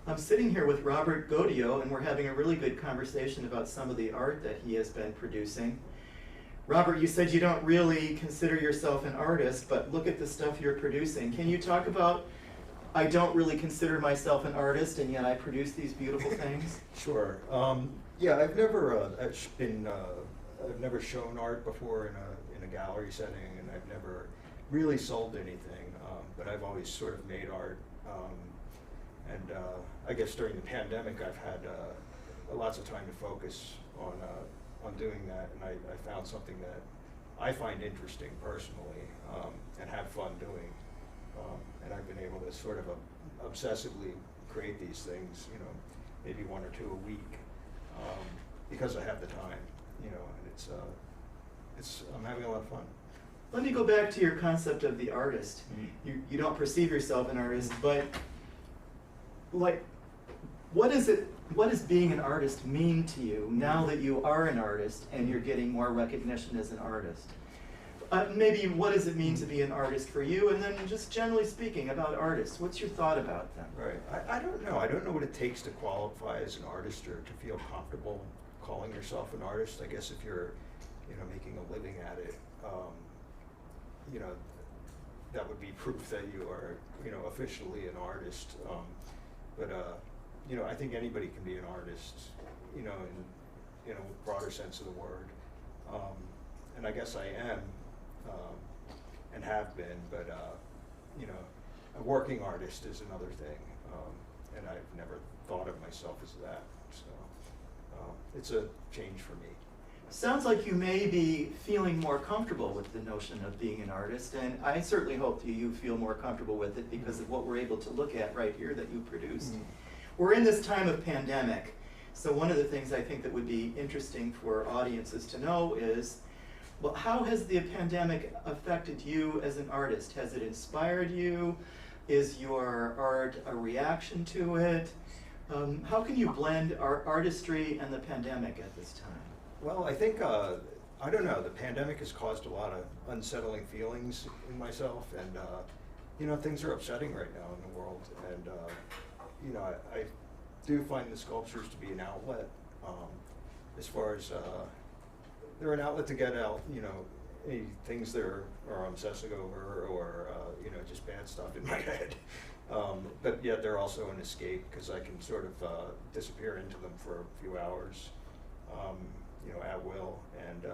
I'm sitting here with Robert Godillot, and we're having a really good conversation about some of the art that he has been producing. Robert, you said you don't really consider yourself an artist, but look at the stuff you're producing. Can you talk about, I don't really consider myself an artist, and yet I produce these beautiful things? Sure. Yeah, I've never shown art before in a gallery setting, and I've never really sold anything. But I've always sort of made art. I guess during the pandemic, I've had lots of time to focus on doing that, and I found something that I find interesting personally and have fun doing. And I've been able to sort of obsessively create these things, you know, maybe one or two a week, because I have the time, you know, and I'm having a lot of fun. Let me go back to your concept of the artist. Mm-hmm. You don't perceive yourself an artist, but like, what does being an artist mean to you now that you are an artist and you're getting more recognition as an artist? Maybe what does it mean to be an artist for you, and then just generally speaking about artists, what's your thought about them? Right. I don't know. I don't know what it takes to qualify as an artist or to feel comfortable calling yourself an artist. I guess if you're, you know, making a living at it, you know, that would be proof that you are, you know, officially an artist. You know, I think anybody can be an artist, you know, in a broader sense of the word. And I guess I am, and have been, but, you know, a working artist is another thing. And I've never thought of myself as that. So it's a change for me. Sounds like you may be feeling more comfortable with the notion of being an artist, and I certainly hope that you feel more comfortable with it because of what we're able to look at right here that you produced. Mm-hmm. We're in this time of pandemic, so one of the things I think that would be interesting for audiences to know is, well, how has the pandemic affected you as an artist? Has it inspired you? Is your art a reaction to it? How can you blend artistry and the pandemic at this time? Well, I think, I don't know, the pandemic has caused a lot of unsettling feelings in myself, and, you know, things are upsetting right now in the world, and, you know, I do find the sculptures to be an outlet, as far as, they're an outlet to get out, you know, any things that are obsessing over, or, you know, just bad stuff in my head. But yet they're also an escape, because I can sort of disappear into them for a few hours. You know, at will, and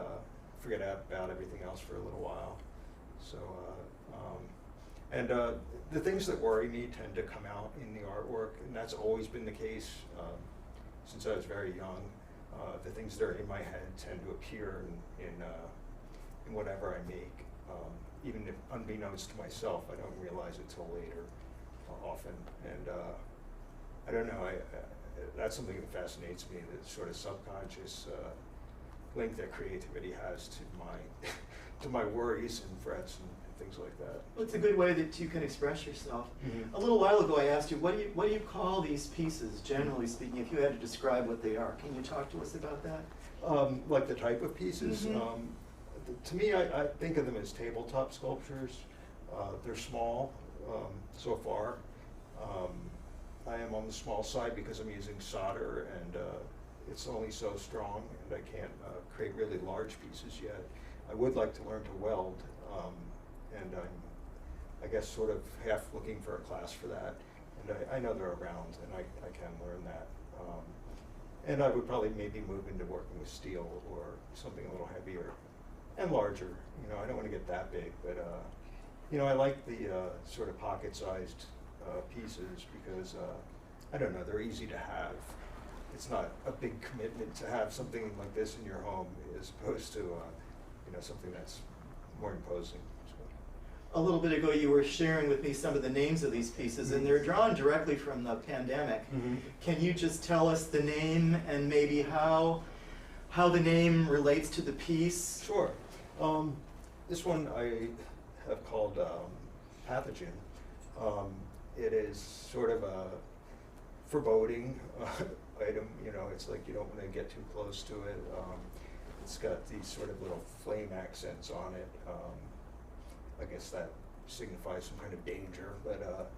forget about everything else for a little while. So, the things that worry me tend to come out in the artwork, and that's always been the case since I was very young. The things that are in my head tend to appear in whatever I make, even if unbeknownst to myself, I don't realize it till later, often. And I don't know, that's something that fascinates me, the sort of subconscious link that creativity has to my worries and frets and things like that. Well, it's a good way that you can express yourself. Mm-hmm. A little while ago I asked you, what do you call these pieces, generally speaking, if you had to describe what they are? Can you talk to us about that? Like the type of pieces? Mm-hmm. To me, I think of them as tabletop sculptures. They're small so far. I am on the small side because I'm using solder, and it's only so strong, and I can't create really large pieces yet. I would like to learn to weld, and I'm, I guess, sort of half looking for a class for that. And I know they're around, and I can learn that. And I would probably maybe move into working with steel or something a little heavier and larger. You know, I don't want to get that big, but you know, I like the sort of pocket-sized pieces because I don't know, they're easy to have. It's not a big commitment to have something like this in your home as opposed to you know, something that's more imposing. So. A little bit ago you were sharing with me some of the names of these pieces, and they're drawn directly from the pandemic. Mm-hmm. Can you just tell us the name and maybe how the name relates to the piece? Sure. This one I have called pathogen. It is sort of a foreboding item, you know, it's like you don't want to get too close to it. It's got these sort of little flame accents on it. I guess that signifies some kind of danger, but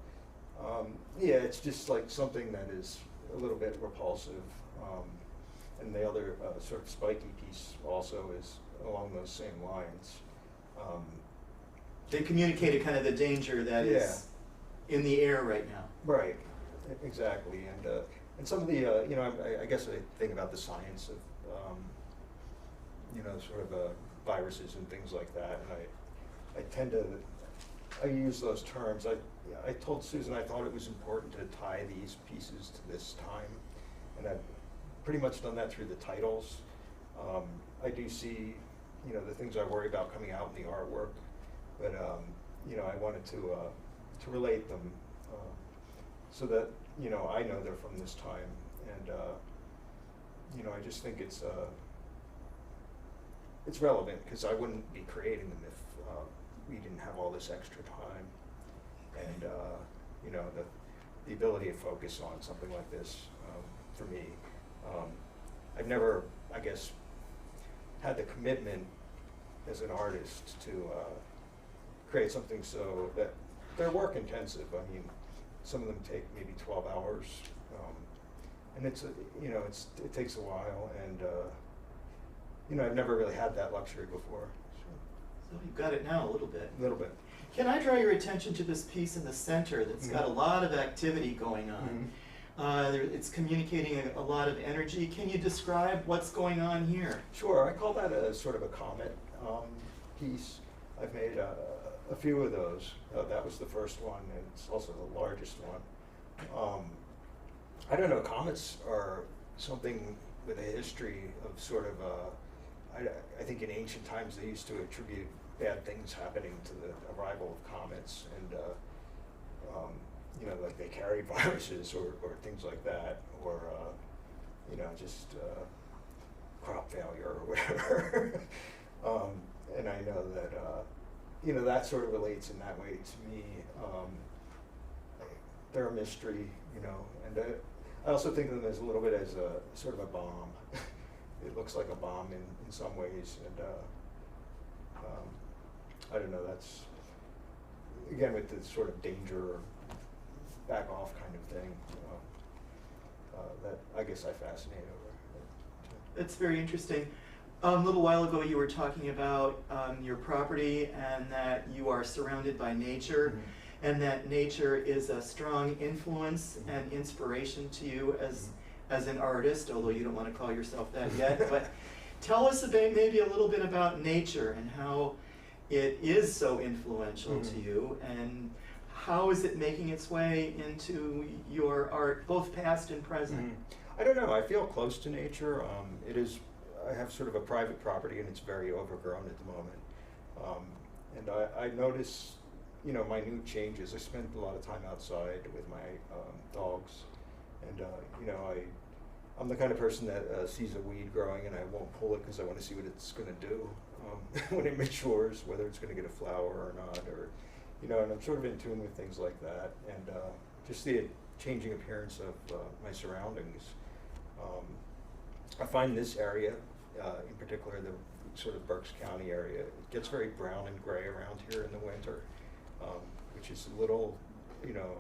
Yeah, it's just like something that is a little bit repulsive. And the other sort of spiky piece also is along those same lines. They communicated kind of the danger that is in the air right now. Right, exactly. And some of the, you know, I guess I think about the science of, you know, sort of viruses and things like that. And I tend to, I use those terms. I told Susan I thought it was important to tie these pieces to this time. And I've pretty much done that through the titles. I do see, you know, the things I worry about coming out in the artwork. But, you know, I wanted to relate them so that, you know, I know they're from this time. And, you know, I just think it's relevant because I wouldn't be creating them if we didn't have all this extra time. And, you know, the ability to focus on something like this, for me, I've never, I guess, had the commitment as an artist to create something so that they're work intensive. I mean, some of them take maybe 12 hours, and it's you know, it takes a while, and you know, I've never really had that luxury before. So you've got it now a little bit. A little bit. Can I draw your attention to this piece in the center that's got a lot of activity going on? It's communicating a lot of energy. Can you describe what's going on here? Sure, I call that a sort of a Comet piece. I've made a few of those. That was the first one, and it's also the largest one. I don't know, comets are something with a history of sort of, I think in ancient times they used to attribute bad things happening to the arrival of comets, and you know, like they carry viruses or things like that, or you know, just crop failure or whatever. And I know that you know, that sort of relates in that way to me. They're a mystery, you know, and I also think of them as a little bit as a sort of a bomb. It looks like a bomb in some ways, and I don't know, that's, again, with the sort of danger or back off kind of thing, that I guess I fascinate over. That's very interesting. A little while ago you were talking about your property and that you are surrounded by nature, and that nature is a strong influence and inspiration to you as an artist, although you don't want to call yourself that yet. But tell us about maybe a little bit about nature and how it is so influential to you, and how is it making its way into your art, both past and present? I don't know, I feel close to nature. It is, I have sort of a private property and it's very overgrown at the moment. And I notice, you know, minute changes. I spend a lot of time outside with my dogs, and you know, I'm the kind of person that sees a weed growing and I won't pull it because I want to see what it's going to do when it matures, whether it's going to get a flower or not, or, you know, and I'm sort of in tune with things like that, and just the changing appearance of my surroundings. I find this area, in particular, the sort of Berks County area, it gets very brown and gray around here in the winter, which is a little, you know,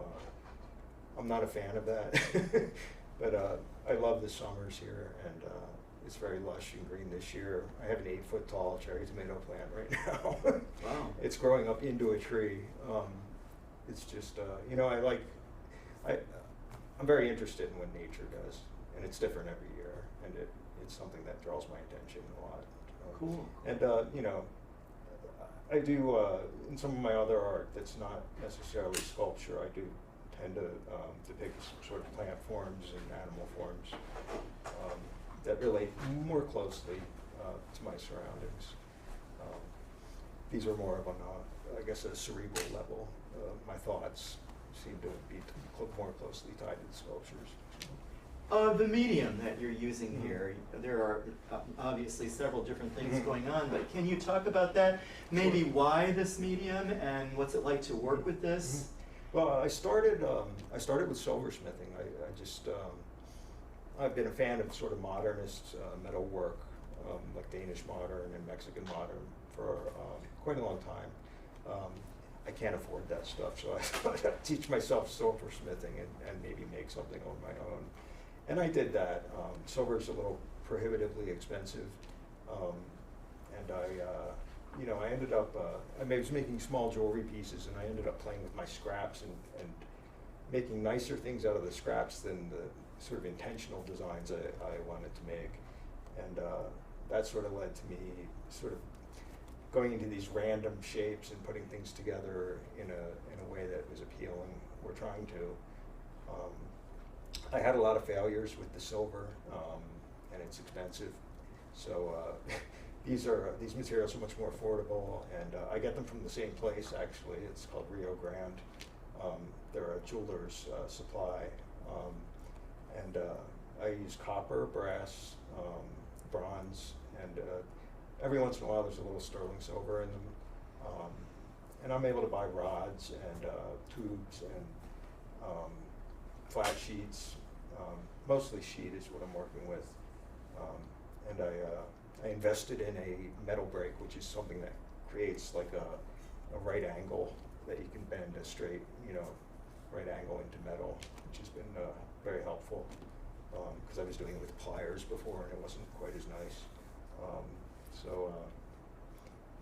I'm not a fan of that, but I love the summers here, and it's very lush and green this year. I have an 8-foot tall cherry tomato plant right now. Wow. It's growing up into a tree. It's just, you know, I'm very interested in what nature does, and it's different every year, and it's something that draws my attention a lot. Cool. And, you know, I do, in some of my other art that's not necessarily sculpture, I do tend to depict sort of plant forms and animal forms that relate more closely to my surroundings. These are more of on, I guess, a cerebral level. My thoughts seem to be more closely tied to the sculptures. The medium that you're using here, there are obviously several different things going on, but can you talk about that? Maybe why this medium, and what's it like to work with this? Well, I started with silversmithing. I just, I've been a fan of sort of modernist metal work, like Danish modern and Mexican modern, for quite a long time. I can't afford that stuff, so I thought I'd teach myself silversmithing and maybe make something on my own. And I did that. Silver's a little prohibitively expensive, and I ended up, I was making small jewelry pieces, and I ended up playing with my scraps and making nicer things out of the scraps than the sort of intentional designs I wanted to make. And that sort of led to me sort of going into these random shapes and putting things together in a way that was appealing, or trying to. I had a lot of failures with the silver, and it's expensive. So these materials are much more affordable, and I get them from the same place actually. It's called Rio Grande. They're a jeweler's supply, and I use copper, brass, bronze, and every once in a while there's a little sterling silver in them. And I'm able to buy rods and tubes and flat sheets. Mostly sheet is what I'm working with. And I invested in a metal brake, which is something that creates like a right angle that you can bend a straight, right angle into metal, which has been very helpful, because I was doing it with pliers before and it wasn't quite as nice.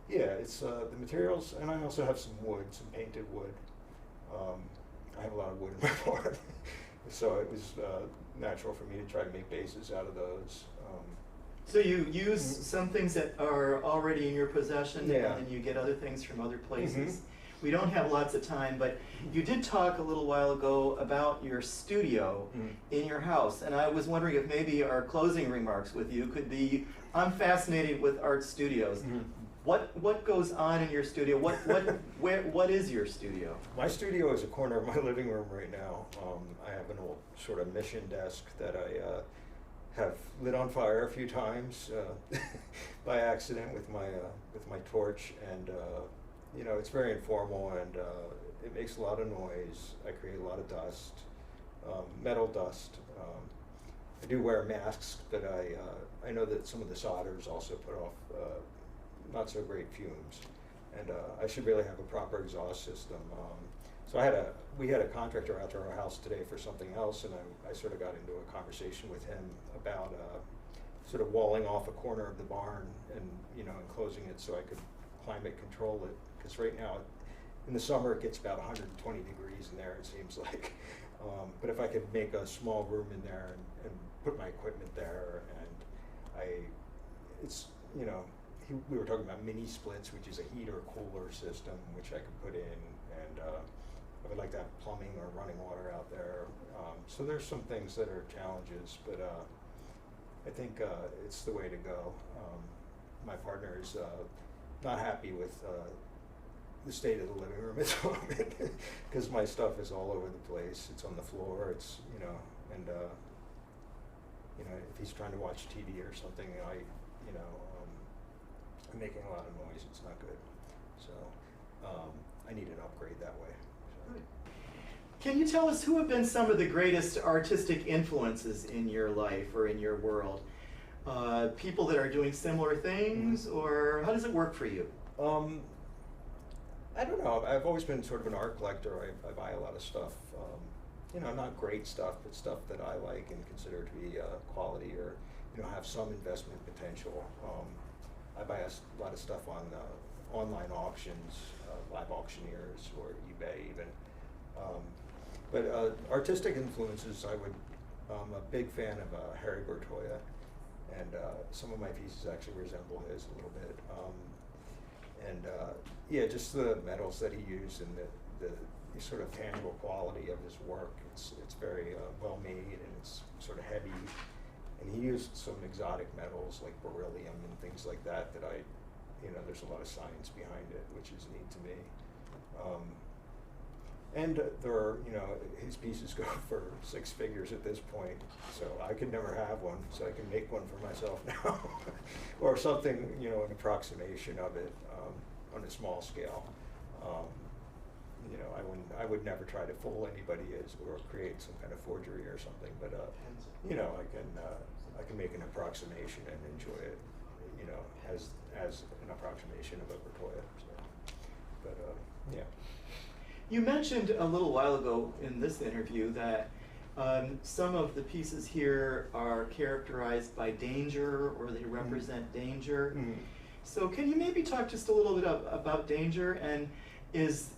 Yeah, it's the materials, and I also have some wood, some painted wood. I have a lot of wood in my barn, so it was natural for me to try to make bases out of those. So you use some things that are already in your possession, Yeah. and then you get other things from other places. We don't have lots of time, but you did talk a little while ago about your studio in your house, and I was wondering if maybe our closing remarks with you could be, I'm fascinated with art studios. What goes on in your studio? What is your studio? My studio is a corner of my living room right now. I have an old sort of mission desk that I have lit on fire a few times by accident with my torch, and it's very informal, and it makes a lot of noise. I create a lot of dust, metal dust. I do wear masks, but I know that some of the solders also put off not so great fumes, and I should really have a proper exhaust system. So we had a contractor out to our house today for something else, and I sort of got into a conversation with him about sort of walling off a corner of the barn and enclosing it so I could climate control it, because right now in the summer it gets about 120 degrees in there, it seems like. But if I could make a small room in there and put my equipment there, and we were talking about mini splits, which is a heater cooler system, which I could put in, and I would like to have plumbing or running water out there. So there's some things that are challenges, but I think it's the way to go. My partner is not happy with the state of the living room at the moment, because my stuff is all over the place. It's on the floor. It's and if he's trying to watch TV or something, I'm making a lot of noise. It's not good. So I need an upgrade that way. So. Can you tell us who have been some of the greatest artistic influences in your life or in your world? People that are doing similar things, or how does it work for you? I don't know. I've always been sort of an art collector. I buy a lot of stuff. Not great stuff, but stuff that I like and consider to be quality, or have some investment potential. I buy a lot of stuff on online auctions, live auctioneers, or eBay even. But artistic influences, I'm a big fan of Harry Bertoia, and some of my pieces actually resemble his a little bit. Yeah, just the metals that he used and the sort of tangible quality of his work. It's very well made, and it's sort of heavy. And he used some exotic metals like beryllium and things like that there's a lot of science behind it, which is neat to me. And there are, his pieces go for 6 figures at this point, so I could never have one, so I can make one for myself now. Or something, an approximation of it on a small scale. I would never try to fool anybody or create some kind of forgery or something, but I can make an approximation and enjoy it, as an approximation of a Bertoia. So. But yeah. You mentioned a little while ago in this interview that some of the pieces here are characterized by danger, or they represent danger. Mm. So can you maybe talk just a little bit about danger, and is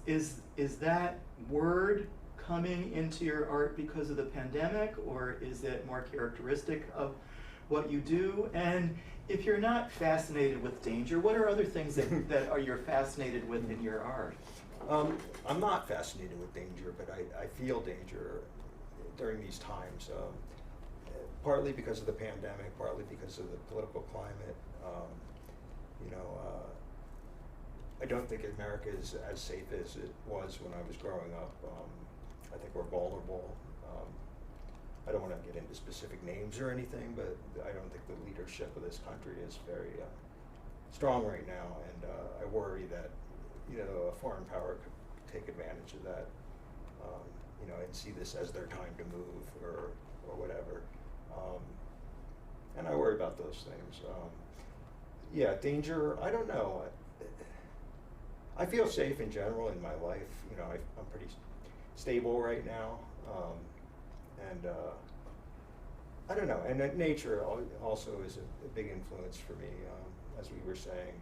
that word coming into your art because of the pandemic, or is it more characteristic of what you do? And if you're not fascinated with danger, what are other things that are you're fascinated with in your art? I'm not fascinated with danger, but I feel danger during these times, partly because of the pandemic, partly because of the political climate. You know, I don't think America is as safe as it was when I was growing up. I think we're vulnerable. I don't want to get into specific names or anything, but I don't think the leadership of this country is very strong right now, and I worry that, you know, a foreign power could take advantage of that, you know, and see this as their time to move or whatever. And I worry about those things. Yeah, danger, I don't know. I feel safe in general in my life. You know, I'm pretty stable right now. And I don't know. And nature also is a big influence for me, as we were saying.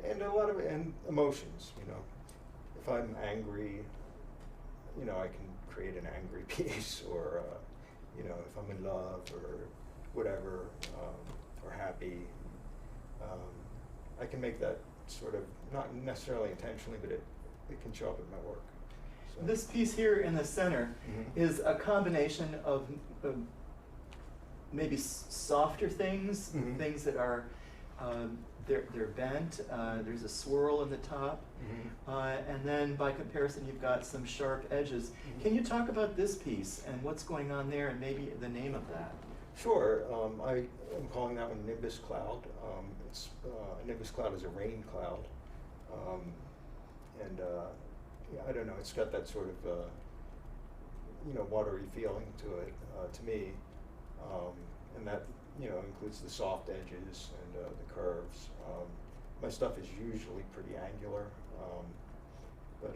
And a lot of emotions, you know. If I'm angry, you know, I can create an angry piece, or you know, if I'm in love or whatever, or happy, I can make that sort of, not necessarily intentionally, but it can show up in my work. So. This piece here in the center is a combination of maybe softer things, things that are they're bent. There's a swirl in the top, and then by comparison, you've got some sharp edges. Can you talk about this piece and what's going on there, and maybe the name of that? Sure. I am calling that one Nimbus Cloud. Nimbus Cloud is a rain cloud, and yeah, I don't know. It's got that sort of you know, watery feeling to it, to me, and that, you know, includes the soft edges and the curves. My stuff is usually pretty angular, but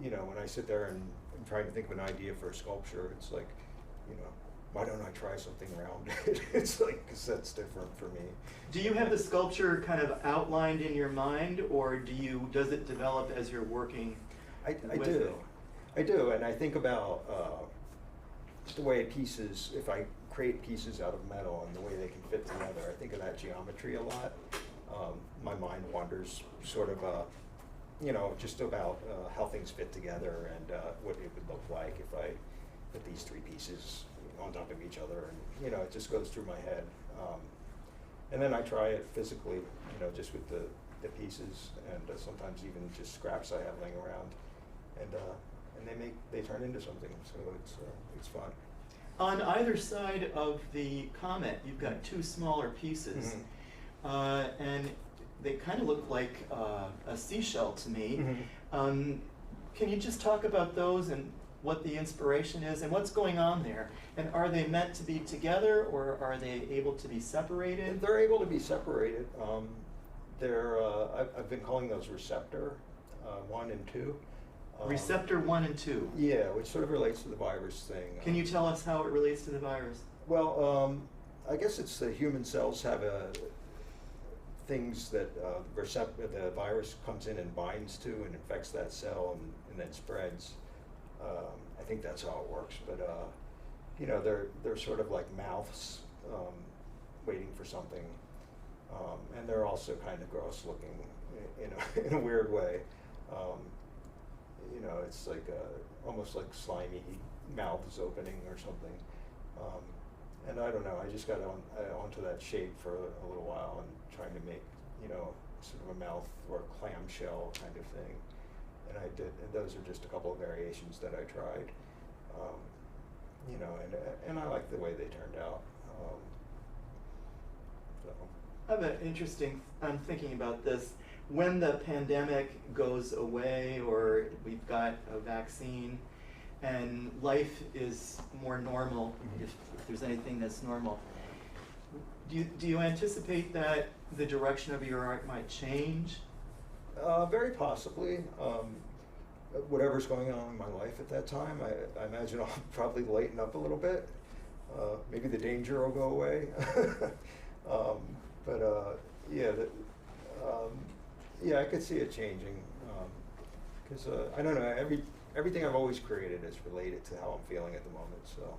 you know, when I sit there and I'm trying to think of an idea for a sculpture, it's like, you know, why don't I try something rounded? It's like, because that's different for me. Do you have the sculpture kind of outlined in your mind, or does it develop as you're working with do. it? I do, and I think about the way pieces, if I create pieces out of metal and the way they can fit together, I think of that geometry a lot. My mind wanders sort of, you know, just about how things fit together and what it would look like if I put these three pieces on top of each other, and you know, it just goes through my head. And then I try it physically, you know, just with the pieces, and sometimes even just scraps I have laying around, and they turn into something. So it's fun. On either side of the Comet, you've got two smaller pieces, and they kind of look like a seashell to me. Can you just talk about those and what the inspiration is and what's going on there? And are they meant to be together, or are they able to be separated? They're able to be separated. I've been calling those Receptor 1 and 2. Receptor 1 and 2. Yeah, which sort of relates to the virus thing. Can you tell us how it relates to the virus? Well, I guess it's the human cells have things that the virus comes in and binds to and infects that cell and then spreads. I think that's how it works, but you know, they're sort of like mouths waiting for something, and they're also kind of gross looking in a weird way. You know, it's like almost like slimy mouths opening or something. And I don't know, I just got onto that shape for a little while and trying to make, you know, sort of a mouth or a clamshell kind of thing. And I did, and those are just a couple of variations that I tried. You know, and I like the way they turned out. So. I have an interesting, I'm thinking about this. When the pandemic goes away, or we've got a vaccine, and life is more normal, if there's anything that's normal, do you anticipate that the direction of your art might change? Very possibly. Whatever's going on in my life at that time, I imagine I'll probably lighten up a little bit. Maybe the danger will go away. Yeah, yeah, I could see it changing. Because I don't know, everything I've always created is related to how I'm feeling at the moment. So,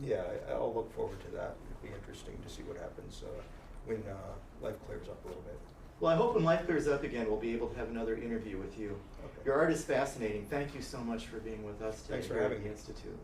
yeah, I'll look forward to that. It'd be interesting to see what happens when life clears up a little bit. Well, I hope when life clears up again, we'll be able to have another interview with you. Okay. Your art is fascinating. Thank you so much for being with us today Thanks for here at having the me. Institute.